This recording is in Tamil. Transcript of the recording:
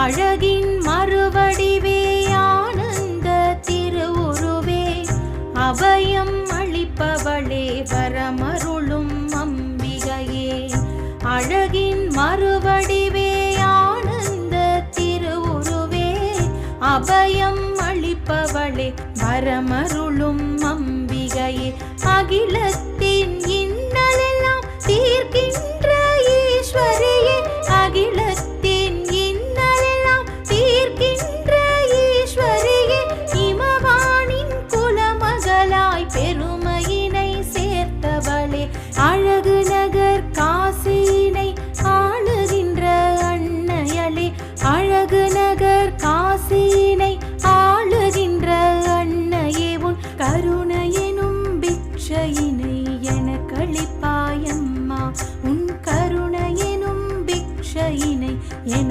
அழகின் மறுவடிவே ஆனந்த திருவுருவே அபயம் அளிப்பவளே வரமருளும் அம்பிகையே. அழகின் மறுவடிவே ஆனந்த திருவுருவே அபயம் அளிப்பவளே வரமருளும் அம்பிகையே. அகிலத்தின் இன்னலெல்லாம் தீர்க்கின்ற ஈஸ்வரியே